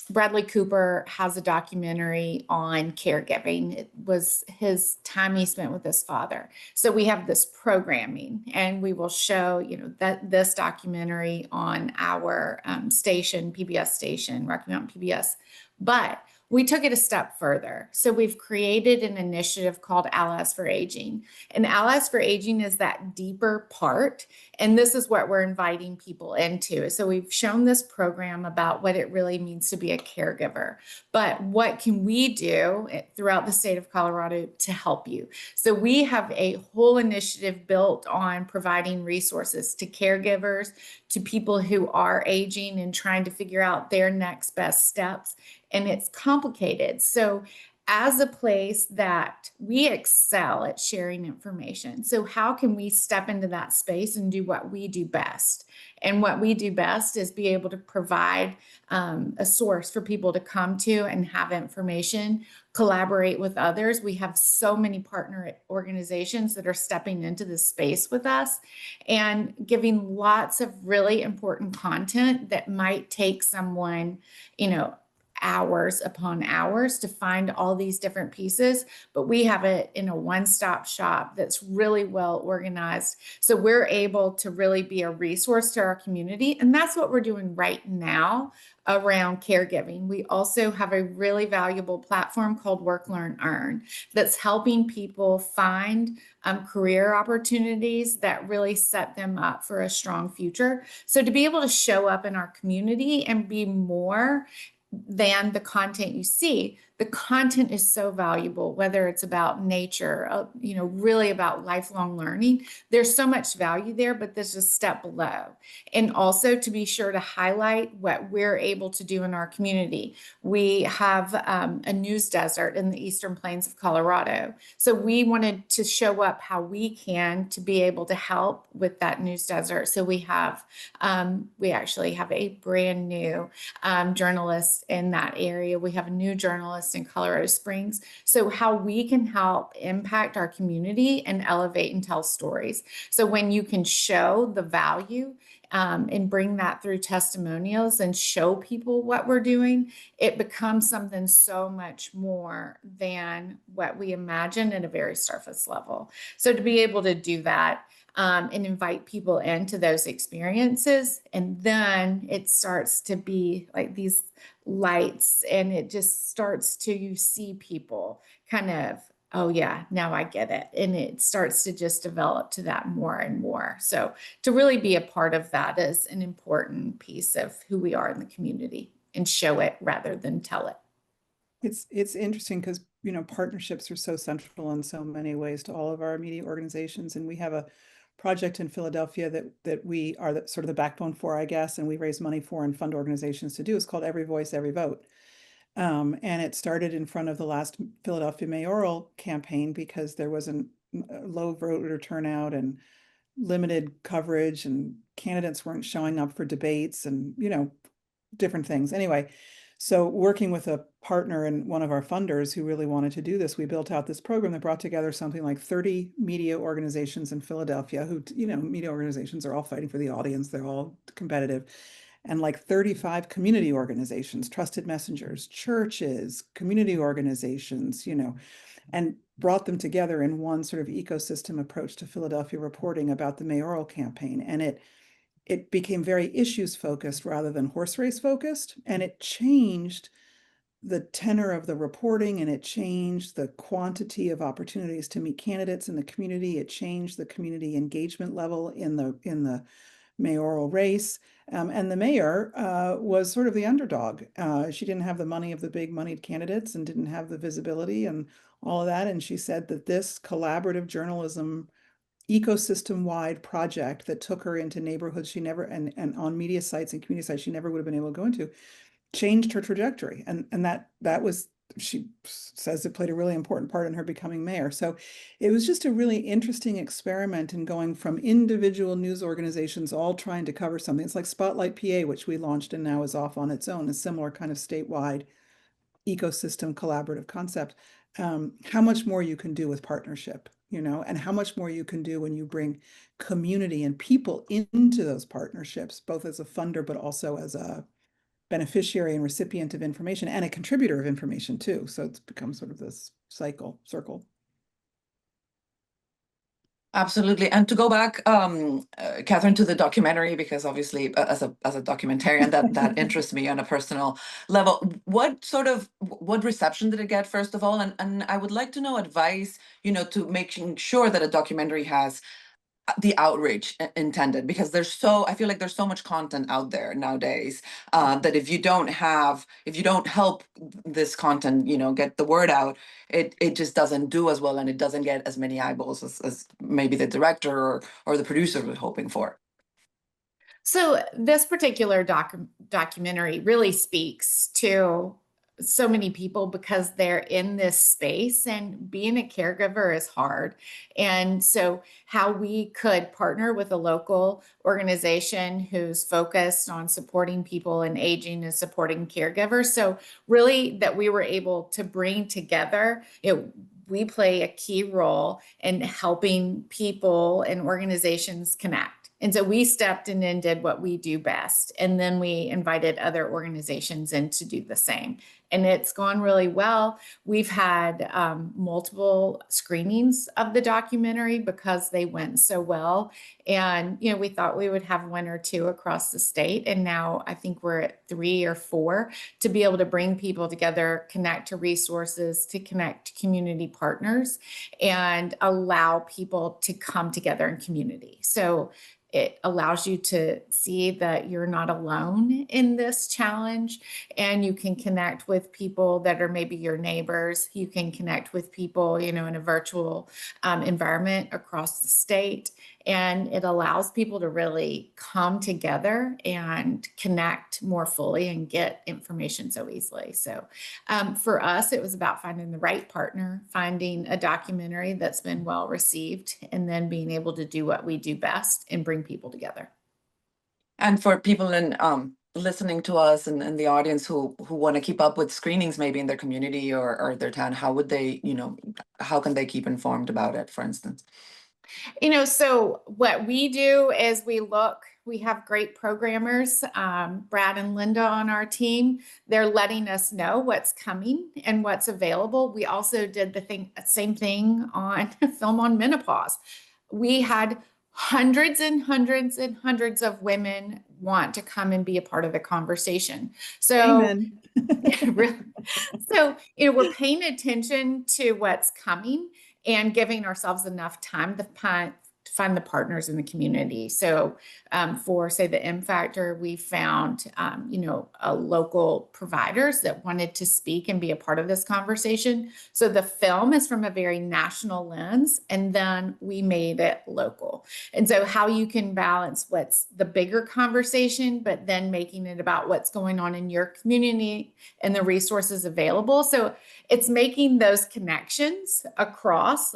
Bradley Cooper has a documentary on caregiving. It was his time he spent with his father. So we have this programming, and we will show, that this documentary on our station, PBS station, Rocky Mountain PBS. But we took it a step further. So we've created an initiative called Allies for Aging. And Allies for Aging is that deeper part. And this is what we're inviting people into. So we've shown this program about what it really means to be a caregiver. But what can we do throughout the state of Colorado to help you? So we have a whole initiative built on providing resources to caregivers, to people who are aging and trying to figure out their next best steps. And it's complicated. So as a place that we excel at sharing information, so how can we step into that space and do what we do best? And what we do best is be able to provide a source for people to come to and have information, collaborate with others. We have so many partner organizations that are stepping into this space with us and giving lots of really important content that might take someone, hours upon hours to find all these different pieces, but we have it in a one-stop shop that's really well organized. So we're able to really be a resource to our community. And that's what we're doing right now around caregiving. We also have a really valuable platform called Work, Learn, Earn that's helping people find career opportunities that really set them up for a strong future. So to be able to show up in our community and be more than the content you see. The content is so valuable, whether it's about nature, really about lifelong learning. There's so much value there, but there's a step below. And also to be sure to highlight what we're able to do in our community. We have a news desert in the Eastern Plains of Colorado. So we wanted to show up how we can to be able to help with that news desert. So we actually have a brand new journalist in that area. We have a new journalist in Colorado Springs. So how we can help impact our community and elevate and tell stories. So when you can show the value and bring that through testimonials and show people what we're doing, it becomes something so much more than what we imagine at a very surface level. So to be able to do that and invite people into those experiences, and then it starts to be like these lights, and it just starts to, you see people kind of, oh yeah, now I get it. And it starts to just develop to that more and more. So to really be a part of that is an important piece of who we are in the community, and show it rather than tell it.
It's interesting because, partnerships are so central in so many ways to all of our media organizations. And we have a project in Philadelphia that we are sort of the backbone for, I guess, and we raise money for and fund organizations to do. It's called Every Voice, Every Vote. And it started in front of the last Philadelphia mayoral campaign because there was a low voter turnout and limited coverage, and candidates weren't showing up for debates and, different things. Anyway, so working with a partner and one of our funders who really wanted to do this, we built out this program that brought together something like 30 media organizations in Philadelphia who, media organizations are all fighting for the audience. They're all competitive. And like 35 community organizations, trusted messengers, churches, community organizations, and brought them together in one sort of ecosystem approach to Philadelphia reporting about the mayoral campaign. And it became very issues focused rather than horse race focused. And it changed the tenor of the reporting, and it changed the quantity of opportunities to meet candidates in the community. It changed the community engagement level in the mayoral race. And the mayor was sort of the underdog. She didn't have the money of the big moneyed candidates and didn't have the visibility and all of that. And she said that this collaborative journalism ecosystem-wide project that took her into neighborhoods she never, and on media sites and community sites she never would have been able to go into, changed her trajectory. And that was, she says, it played a really important part in her becoming mayor. So it was just a really interesting experiment in going from individual news organizations all trying to cover something. It's like Spotlight PA, which we launched and now is off on its own, a similar kind of statewide ecosystem collaborative concept. How much more you can do with partnership, and how much more you can do when you bring community and people into those partnerships, both as a funder, but also as a beneficiary and recipient of information and a contributor of information too. So it's become sort of this circle.
Absolutely. And to go back, Katherine, to the documentary, because obviously as a documentarian, that interests me on a personal level. What reception did it get, first of all? And I would like to know advice, to making sure that a documentary has the outreach intended, because I feel like there's so much content out there nowadays that if you don't help this content, get the word out, it just doesn't do as well, and it doesn't get as many eyeballs as maybe the director or the producer was hoping for.
So this particular documentary really speaks to so many people because they're in this space, and being a caregiver is hard. And so how we could partner with a local organization who's focused on supporting people in aging and supporting caregivers. So really that we were able to bring together, we play a key role in helping people and organizations connect. And so we stepped in and did what we do best. And then we invited other organizations in to do the same. And it's gone really well. We've had multiple screenings of the documentary because they went so well. And, we thought we would have 1 or 2 across the state. And now I think we're at 3 or 4 to be able to bring people together, connect to resources, to connect to community partners, and allow people to come together in community. So it allows you to see that you're not alone in this challenge, and you can connect with people that are maybe your neighbors. You can connect with people, in a virtual environment across the state. And it allows people to really come together and connect more fully and get information so easily. So for us, it was about finding the right partner, finding a documentary that's been well received, and then being able to do what we do best and bring people together.
And for people in listening to us and the audience who want to keep up with screenings maybe in their community or their town, how would they, how can they keep informed about it, for instance?
So what we do is we have great programmers, Brad and Linda on our team. They're letting us know what's coming and what's available. We also did the same thing on Film on Menopause. We had hundreds and hundreds and hundreds of women want to come and be a part of the conversation. So,
Amen.
So, we're paying attention to what's coming and giving ourselves enough time to find the partners in the community. So for, say, the M Factor, we found, local providers that wanted to speak and be a part of this conversation. So the film is from a very national lens, and then we made it local. And so how you can balance what's the bigger conversation, but then making it about what's going on in your community and the resources available. So it's making those connections across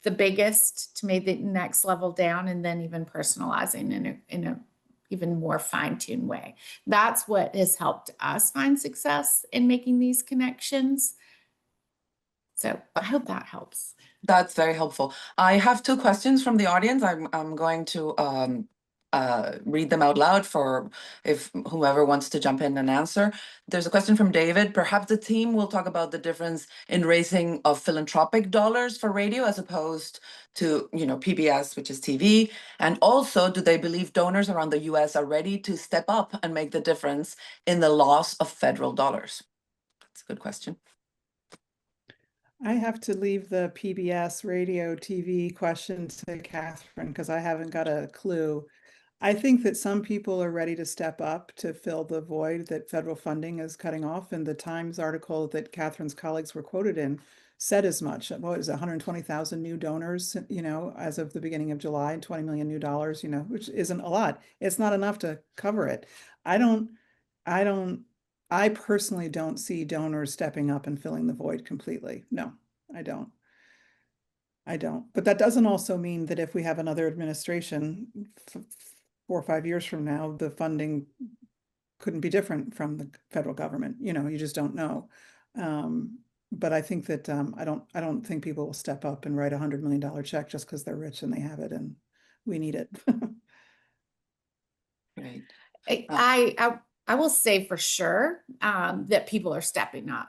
the biggest to make the next level down, and then even personalizing in a even more fine-tuned way. That's what has helped us find success in making these connections. So I hope that helps.
That's very helpful. I have 2 questions from the audience. I'm going to read them out loud for if whomever wants to jump in and answer. There's a question from David. Perhaps the team will talk about the difference in raising of philanthropic dollars for radio as opposed to, PBS, which is TV. And also, do they believe donors around the US are ready to step up and make the difference in the loss of federal dollars? That's a good question.
I have to leave the PBS radio TV question to Katherine because I haven't got a clue. I think that some people are ready to step up to fill the void that federal funding is cutting off. And the Times article that Katherine's colleagues were quoted in said as much. What is it, 120,000 new donors, as of the beginning of July, 20 million new dollars, which isn't a lot. It's not enough to cover it. I personally don't see donors stepping up and filling the void completely. No, I don't. But that doesn't also mean that if we have another administration 4 or 5 years from now, the funding couldn't be different from the federal government. You just don't know. But I think that I don't think people will step up and write $100 million check just because they're rich and they have it and we need it.
Right.
I will say for sure that people are stepping up.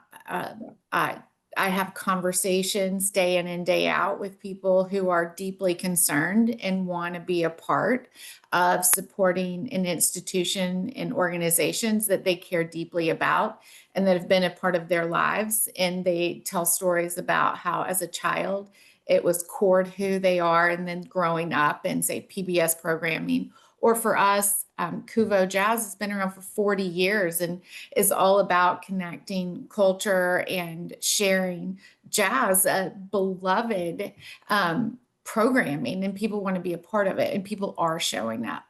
I have conversations day in and day out with people who are deeply concerned and want to be a part of supporting an institution and organizations that they care deeply about and that have been a part of their lives. And they tell stories about how as a child, it was core to who they are, and then growing up and say PBS programming. Or for us, Kuvo Jazz has been around for 40 years and is all about connecting culture and sharing jazz, a beloved programming, and people want to be a part of it, and people are showing up.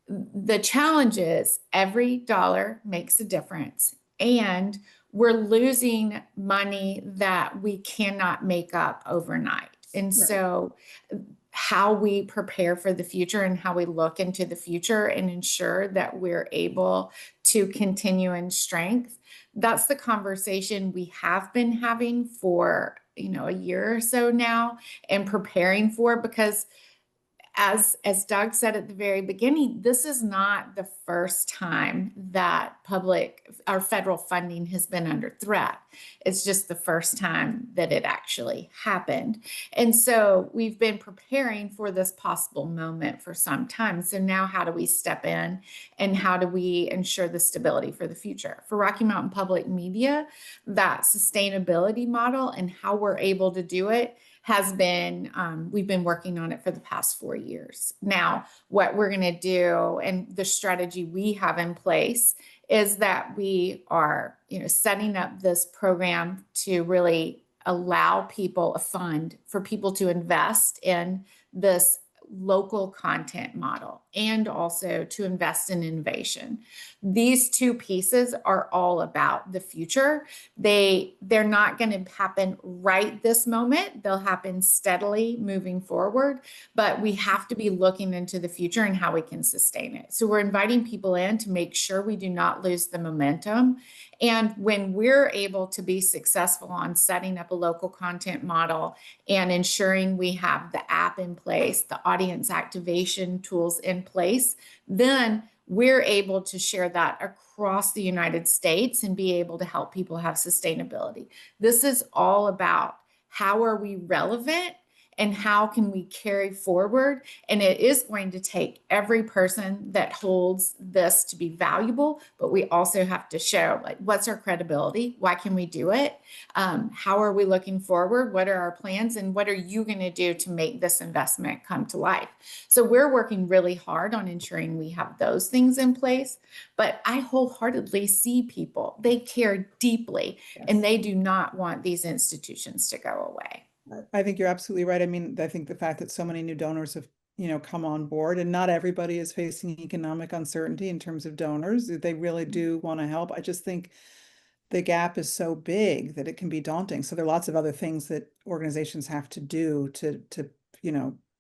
The challenge is every dollar makes a difference, and we're losing money that we cannot make up overnight. And
Right.
So how we prepare for the future and how we look into the future and ensure that we're able to continue in strength, that's the conversation we have been having for a year or so now and preparing for, because as Doug said at the very beginning, this is not the first time that public or federal funding has been under threat. It's just the first time that it actually happened. And so we've been preparing for this possible moment for some time. So now how do we step in and how do we ensure the stability for the future? For Rocky Mountain Public Media, that sustainability model and how we're able to do it has been, we've been working on it for the past 4 years. Now, what we're going to do and the strategy we have in place is that we are, setting up this program to really allow people a fund for people to invest in this local content model and also to invest in innovation. These two pieces are all about the future. They're not going to happen right this moment. They'll happen steadily moving forward, but we have to be looking into the future and how we can sustain it. So we're inviting people in to make sure we do not lose the momentum. And when we're able to be successful on setting up a local content model and ensuring we have the app in place, the audience activation tools in place, then we're able to share that across the United States and be able to help people have sustainability. This is all about how are we relevant and how can we carry forward. And it is going to take every person that holds this to be valuable, but we also have to show what's our credibility? Why can we do it? How are we looking forward? What are our plans? And what are you going to do to make this investment come to life? So we're working really hard on ensuring we have those things in place. But I wholeheartedly see people, they care deeply, yes, and they do not want these institutions to go away.
I think you're absolutely right. I mean, I think the fact that so many new donors have, come on board, and not everybody is facing economic uncertainty in terms of donors. They really do want to help. I just think the gap is so big that it can be daunting. So there are lots of other things that organizations have to do to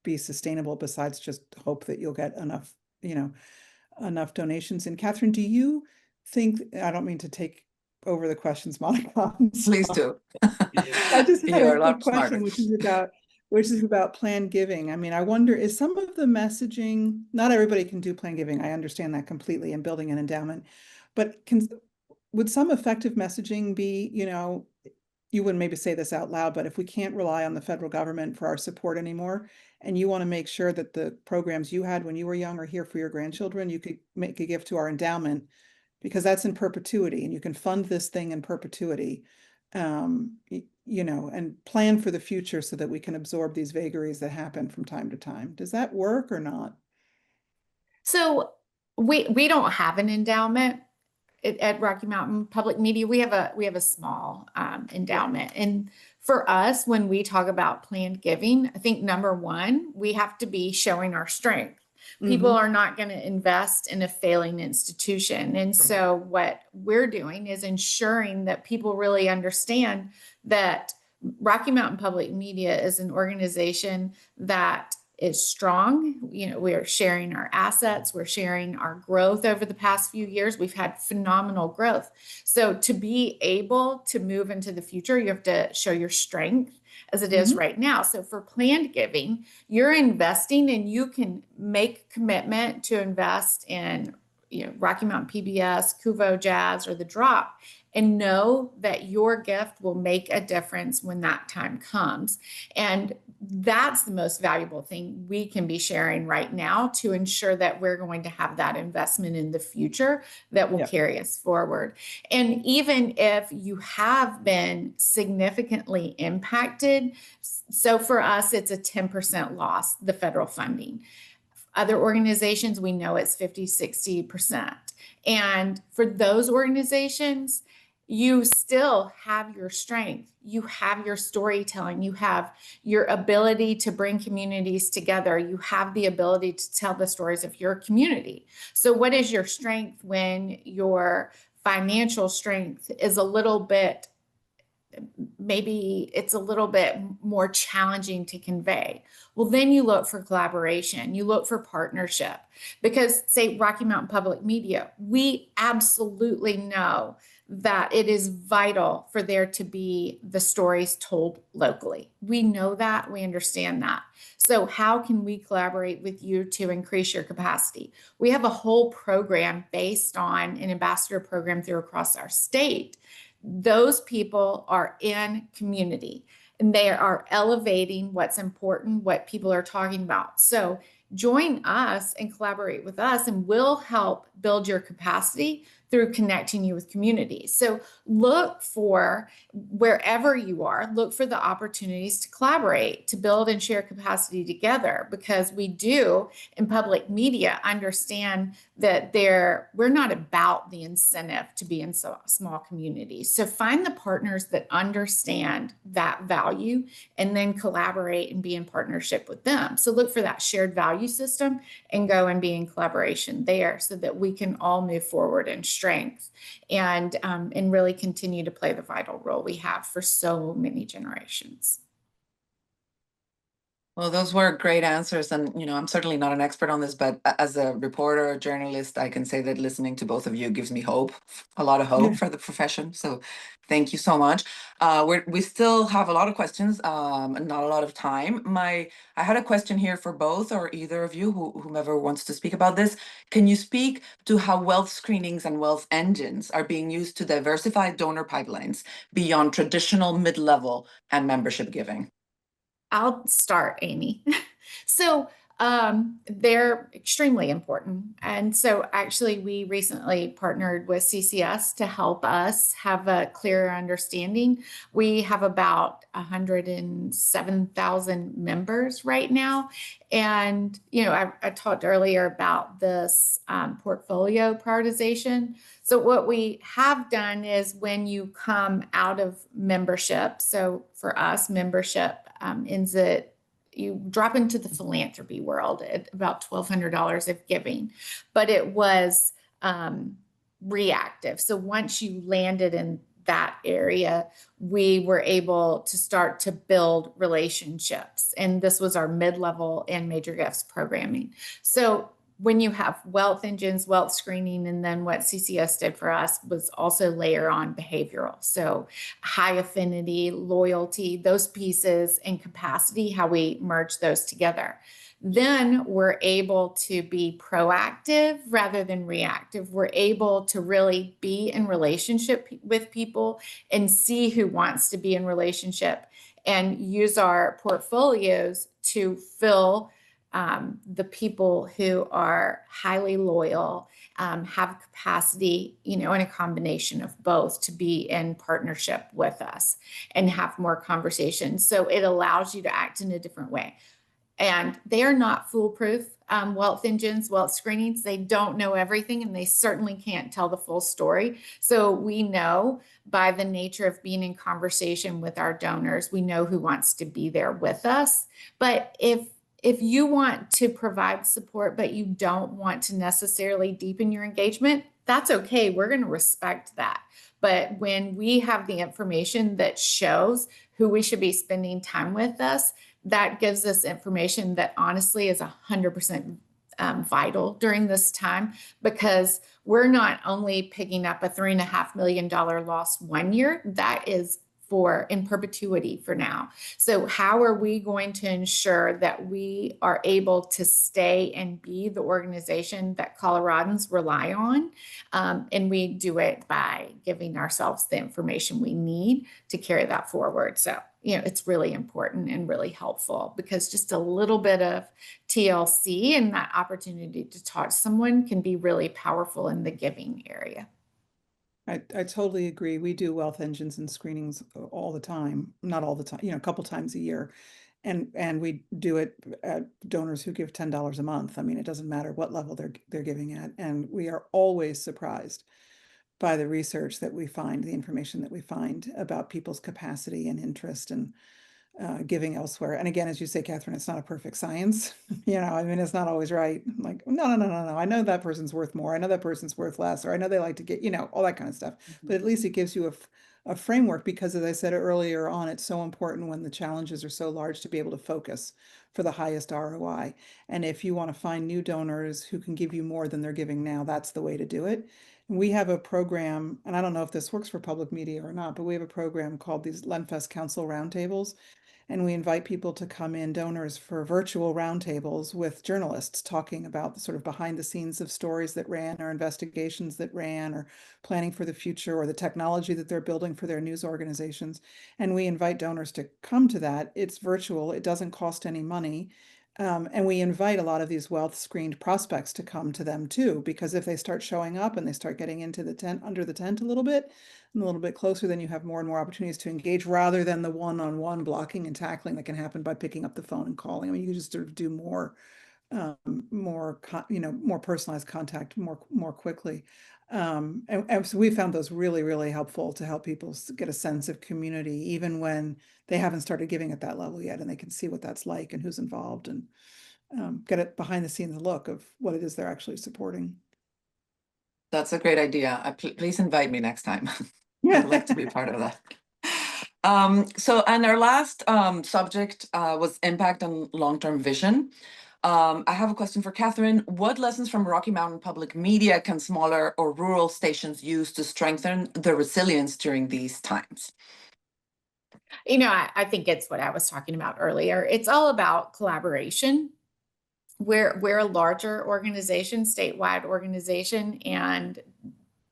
be sustainable besides just hope that you'll get enough, enough donations. And Katherine, do you think, I don't mean to take over the questions, Monica.
Please do.
I just had a quick question, which is about which is about planned giving. I mean, I wonder, is some of the messaging, not everybody can do planned giving. I understand that completely, and building an endowment, but would some effective messaging be, you wouldn't maybe say this out loud, but if we can't rely on the federal government for our support anymore, and you want to make sure that the programs you had when you were young are here for your grandchildren, you could make a gift to our endowment, because that's in perpetuity, and you can fund this thing in perpetuity. And plan for the future so that we can absorb these vagaries that happen from time to time. Does that work or not?
So we don't have an endowment at Rocky Mountain Public Media. We have a small endowment, and for us, when we talk about planned giving, I think number one, we have to be showing our strength. People are not going to invest in a failing institution. And so what we're doing is ensuring that people really understand that Rocky Mountain Public Media is an organization that is strong. We're sharing our assets. We're sharing our growth over the past few years. We've had phenomenal growth. So to be able to move into the future, you have to show your strength as it is right now. So for planned giving, you're investing, and you can make commitment to invest in Rocky Mountain PBS, Kuvo Jazz, or The Drop, and know that your gift will make a difference when that time comes. And that's the most valuable thing we can be sharing right now to ensure that we're going to have that investment in the future that will carry us forward. And even if you have been significantly impacted, so for us, it's a 10% loss, the federal funding. Other organizations, we know it's 50, 60%. And for those organizations, you still have your strength. You have your storytelling. You have your ability to bring communities together. You have the ability to tell the stories of your community. So what is your strength when your financial strength is a little bit, maybe it's a little bit more challenging to convey? Well, then you look for collaboration, you look for partnership, because say Rocky Mountain Public Media, we absolutely know that it is vital for there to be the stories told locally. We know that, we understand that. So how can we collaborate with you to increase your capacity? We have a whole program based on an ambassador program through across our state. Those people are in community, and they are elevating what's important, what people are talking about. So join us and collaborate with us, and we'll help build your capacity through connecting you with communities. So look for, wherever you are, look for the opportunities to collaborate, to build and share capacity together, because we do in public media understand that we're not about the incentive to be in small communities. So find the partners that understand that value, and then collaborate and be in partnership with them. So look for that shared value system and go and be in collaboration there, so that we can all move forward in strength and really continue to play the vital role we have for so many generations.
Well, those were great answers. And, I'm certainly not an expert on this, but as a reporter, a journalist, I can say that listening to both of you gives me hope, a lot of hope for the profession. So thank you so much. We still have a lot of questions and not a lot of time. I had a question here for both, or either of you, whomever wants to speak about this. Can you speak to how wealth screenings and wealth engines are being used to diversify donor pipelines beyond traditional mid-level and membership giving?
I'll start, Amy. So they're extremely important. And so actually we recently partnered with CCS to help us have a clearer understanding. We have about 107,000 members right now. And, I talked earlier about this portfolio prioritization. So what we have done is, when you come out of membership, so for us, membership ends at, you drop into the philanthropy world at about $1,200 of giving, but it was reactive. So once you landed in that area, we were able to start to build relationships. And this was our mid-level and major gifts programming. So when you have wealth engines, wealth screening, and then what CCS did for us was also layer on behavioral. So high affinity, loyalty, those pieces, and capacity, how we merge those together. Then we're able to be proactive rather than reactive. We're able to really be in relationship with people and see who wants to be in relationship and use our portfolios to fill the people who are highly loyal, have capacity, in a combination of both to be in partnership with us and have more conversations. So it allows you to act in a different way. And they are not foolproof. Wealth engines, wealth screenings, they don't know everything, and they certainly can't tell the full story. So we know by the nature of being in conversation with our donors, we know who wants to be there with us. But if you want to provide support, but you don't want to necessarily deepen your engagement, that's okay. We're going to respect that. But when we have the information that shows who we should be spending time with us, that gives us information that honestly is 100% vital during this time, because we're not only picking up a $3.5 million loss 1 year, that is in perpetuity for now. So how are we going to ensure that we are able to stay and be the organization that Coloradans rely on? And we do it by giving ourselves the information we need to carry that forward. So, it's really important and really helpful, because just a little bit of TLC and that opportunity to talk to someone can be really powerful in the giving area.
I totally agree. We do wealth engines and screenings all the time, not all the time, a couple times a year. And we do it at donors who give $10 a month. I mean, it doesn't matter what level they're giving at. And we are always surprised by the research that we find, the information that we find about people's capacity and interest and giving elsewhere. And again, as you say, Katherine, it's not a perfect science. I mean, it's not always right. I'm like, no. I know that person's worth more. I know that person's worth less, or I know they like to get, all that kind of stuff. But at least it gives you a framework, because as I said earlier on, it's so important when the challenges are so large to be able to focus for the highest ROI. And if you want to find new donors who can give you more than they're giving now, that's the way to do it. And we have a program, and I don't know if this works for public media or not, but we have a program called these Lenfest Council Roundtables. And we invite people to come in, donors, for virtual roundtables with journalists talking about the sort of behind the scenes of stories that ran, or investigations that ran, or planning for the future, or the technology that they're building for their news organizations. And we invite donors to come to that. It's virtual. It doesn't cost any money. And we invite a lot of these wealth screened prospects to come to them too, because if they start showing up and they start getting into the tent, under the tent a little bit closer, then you have more and more opportunities to engage, rather than the one-on-one blocking and tackling that can happen by picking up the phone and calling. I mean, you can just sort of do more personalized contact more quickly. And so we found those really, really helpful to help people get a sense of community, even when they haven't started giving at that level yet, and they can see what that's like and who's involved, and get a behind the scenes look of what it is they're actually supporting.
That's a great idea. Please invite me next time.
Yeah.
I'd like to be part of that. And our last subject was impact on long-term vision. I have a question for Katherine. What lessons from Rocky Mountain Public Media can smaller or rural stations use to strengthen their resilience during these times?
I think it's what I was talking about earlier. It's all about collaboration. We're a larger organization, statewide organization, and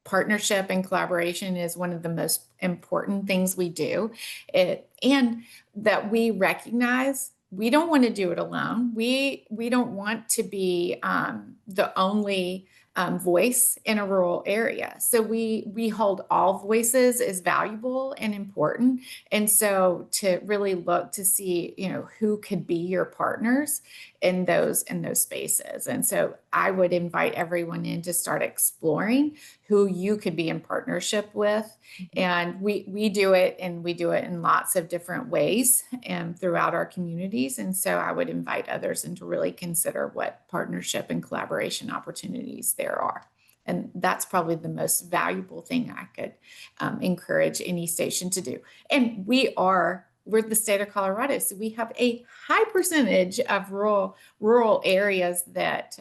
partnership and collaboration is one of the most important things we do. And that we recognize we don't want to do it alone. We don't want to be the only voice in a rural area. So we hold all voices as valuable and important. And so to really look to see, who could be your partners in those spaces. And so I would invite everyone in to start exploring who you could be in partnership with. And we do it, and we do it in lots of different ways and throughout our communities. And so I would invite others in to really consider what partnership and collaboration opportunities there are. And that's probably the most valuable thing I could encourage any station to do. And we are we're the state of Colorado, so we have a high percentage of rural areas that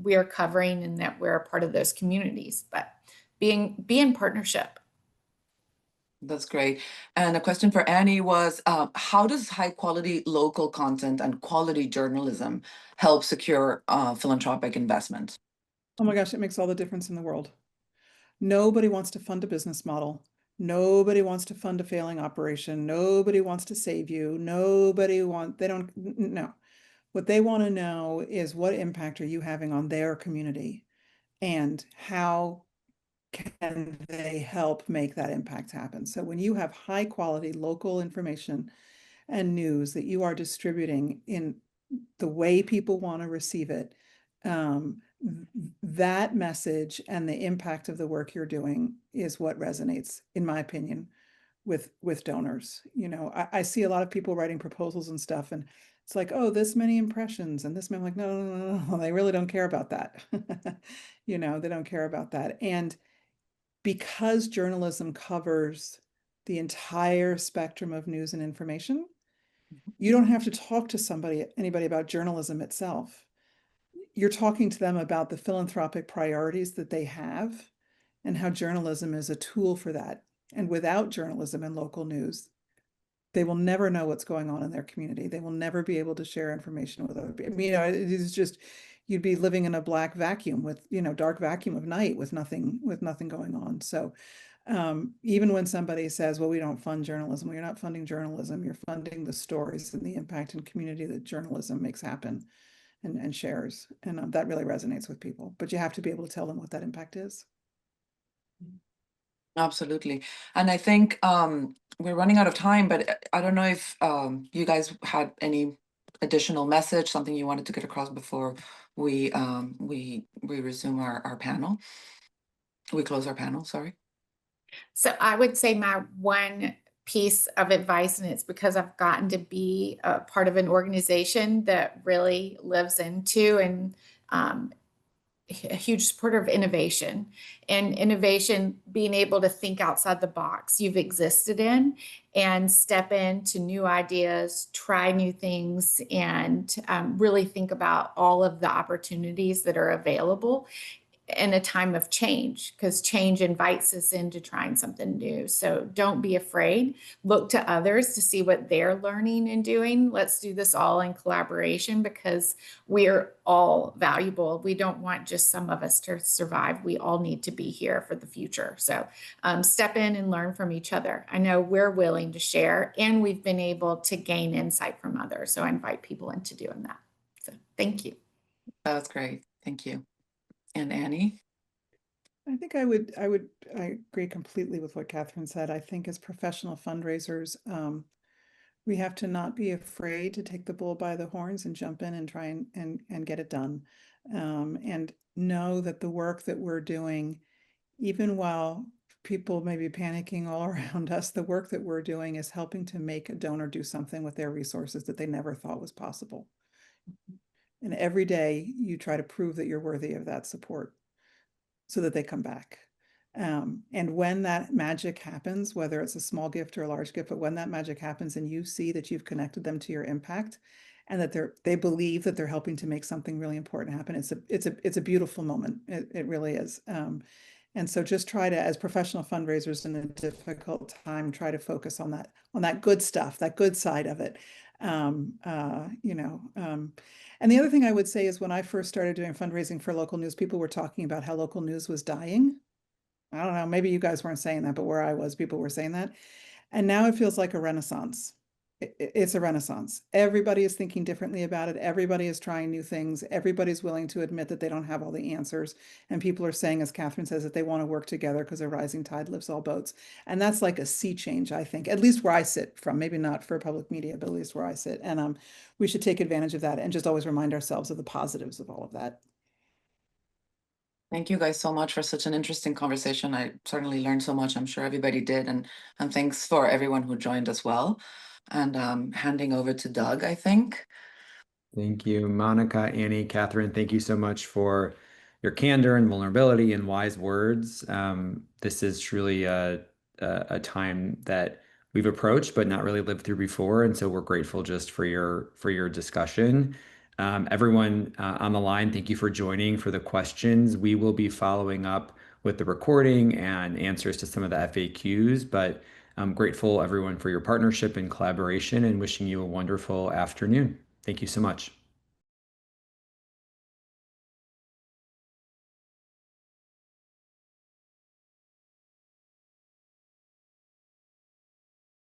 we are covering and that we're a part of those communities. But be in partnership.
That's great. And a question for Annie was, how does high quality local content and quality journalism help secure philanthropic investment?
Oh my gosh, it makes all the difference in the world. Nobody wants to fund a business model. Nobody wants to fund a failing operation. Nobody wants to save you. They don't, no. What they want to know is what impact are you having on their community and how can they help make that impact happen? So when you have high quality local information and news that you are distributing in the way people want to receive it, that message and the impact of the work you're doing is what resonates, in my opinion, with donors. You know, I see a lot of people writing proposals and stuff, and it's like, oh, this many impressions and this many. I'm like, no, they really don't care about that. You know, they don't care about that. And because journalism covers the entire spectrum of news and information, you don't have to talk to anybody about journalism itself. You're talking to them about the philanthropic priorities that they have and how journalism is a tool for that. And without journalism and local news, they will never know what's going on in their community. They will never be able to share information with other people. You know, it is just, you'd be living in a black vacuum with, you know, dark vacuum of night with nothing going on. So even when somebody says, well, we don't fund journalism, well, you're not funding journalism, you're funding the stories and the impact in community that journalism makes happen and shares. And that really resonates with people, but you have to be able to tell them what that impact is.
Absolutely. And I think we're running out of time, but I don't know if you guys had any additional message, something you wanted to get across before we resume our panel. We close our panel, sorry.
So I would say my one piece of advice, and it's because I've gotten to be a part of an organization that really lives into and a huge supporter of innovation, and innovation being able to think outside the box you've existed in and step into new ideas, try new things, and really think about all of the opportunities that are available in a time of change, because change invites us into trying something new. So don't be afraid. Look to others to see what they're learning and doing. Let's do this all in collaboration, because we're all valuable. We don't want just some of us to survive. We all need to be here for the future. So step in and learn from each other. I know we're willing to share, and we've been able to gain insight from others. So I invite people into doing that. So thank you.
That's great. Thank you. And Annie?
I think I agree completely with what Katherine said. I think as professional fundraisers, we have to not be afraid to take the bull by the horns and jump in and try and get it done. And know that the work that we're doing, even while people may be panicking all around us, the work that we're doing is helping to make a donor do something with their resources that they never thought was possible. And every day you try to prove that you're worthy of that support so that they come back. And when that magic happens, whether it's a small gift or a large gift, but when that magic happens and you see that you've connected them to your impact and that they believe that they're helping to make something really important happen, it's a beautiful moment. It really is. And so just try to, as professional fundraisers in a difficult time, try to focus on that good stuff, that good side of it. And the other thing I would say is when I first started doing fundraising for local news, people were talking about how local news was dying. I don't know, maybe you guys weren't saying that, but where I was, people were saying that. And now it feels like a renaissance. It's a renaissance. Everybody is thinking differently about it. Everybody is trying new things. Everybody's willing to admit that they don't have all the answers. And people are saying, as Katherine says, that they want to work together because a rising tide lifts all boats. And that's like a sea change, I think, at least where I sit from, maybe not for public media, but at least where I sit. And we should take advantage of that and just always remind ourselves of the positives of all of that.
Thank you guys so much for such an interesting conversation. I certainly learned so much. I'm sure everybody did. And thanks for everyone who joined as well. And handing over to Doug, I think.
Thank you, Monica, Annie, Katherine. Thank you so much for your candor and vulnerability and wise words. This is truly a time that we've approached but not really lived through before. And so we're grateful just for your discussion. Everyone on the line, thank you for joining, for the questions. We will be following up with the recording and answers to some of the FAQs, but I'm grateful everyone for your partnership and collaboration and wishing you a wonderful afternoon. Thank you so much.